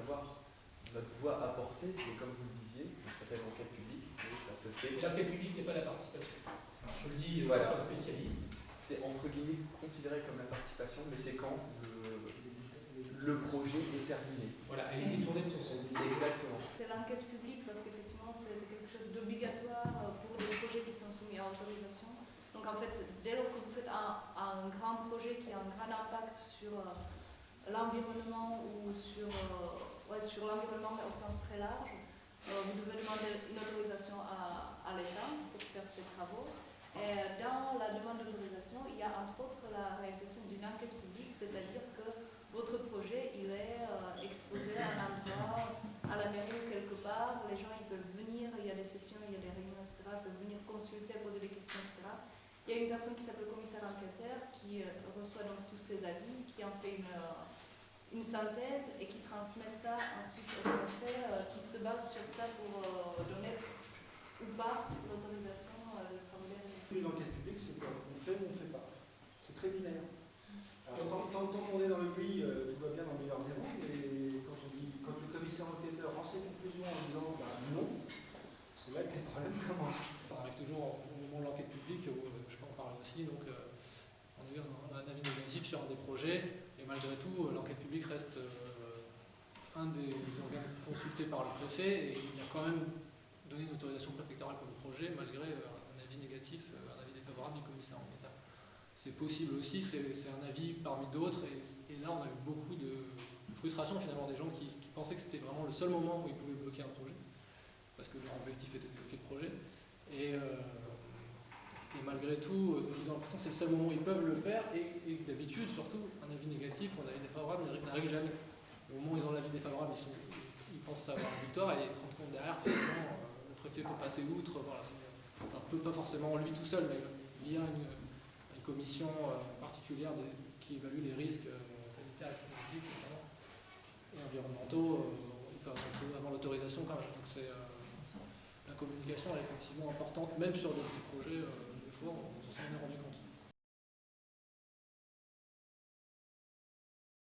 avoir notre voix apportée, et comme vous le disiez, ça s'appelle enquête publique, et ça se fait. L'enquête publique, c'est pas la participation. Alors, je le dis voilà. comme spécialiste. C'est entre guillemets considéré comme la participation, mais c'est quand le projet est terminé. Voilà, elle est détournée de son sens. Exactement. C'est l'enquête publique parce qu'effectivement c'est quelque chose d'obligatoire pour les projets qui sont soumis à autorisation. Donc en fait, dès lors que vous faites un grand projet qui a un grand impact sur l'environnement ou sur l'environnement mais au sens très large, vous devez demander une autorisation à l'État pour faire ces travaux. Et dans la demande d'autorisation, il y a entre autres la réalisation d'une enquête publique, c'est-à-dire que votre projet il est exposé à un endroit, à la mairie ou quelque part, les gens ils peuvent venir, il y a des sessions, il y a des réunions, etc., ils peuvent venir consulter, poser des questions, etc. Il y a une personne qui s'appelle commissaire enquêteur qui reçoit donc tous ces avis, qui en fait une synthèse et qui transmet ça ensuite au préfet qui se base sur ça pour donner ou pas l'autorisation de travailler. L'enquête publique, c'est quoi? On fait ou on ne fait pas? C'est très binaire. Alors, tant qu'on est dans le oui, tout va bien dans le meilleur des mondes, et quand le commissaire enquêteur rend ses conclusions en disant non, c'est là que les problèmes commencent. On arrive toujours au moment de l'enquête publique, où je peux en parler aussi, donc on a eu un avis négatif sur un des projets, et malgré tout, l'enquête publique reste un des organes consultés par le préfet, et il a quand même donné une autorisation préfectorale pour le projet, malgré un avis négatif, un avis défavorable du commissaire enquêteur. C'est possible aussi, c'est un avis parmi d'autres, et là on a eu beaucoup de frustration finalement des gens qui pensaient que c'était vraiment le seul moment où ils pouvaient bloquer un projet, parce que leur objectif était de bloquer le projet, et malgré tout, ils ont l'impression que c'est le seul moment où ils peuvent le faire, et d'habitude surtout, un avis négatif ou un avis défavorable n'arrive jamais. Au moment où ils ont l'avis défavorable, ils pensent avoir une victoire, et ils se rendent compte derrière que le préfet peut passer outre, voilà, pas forcément lui tout seul, mais il y a une commission particulière qui évalue les risques sanitaires, écologiques et environnementaux. Ils peuvent avoir l'autorisation quand même. Donc la communication est effectivement importante, même sur des petits projets. Des fois, on s'en est rendu compte.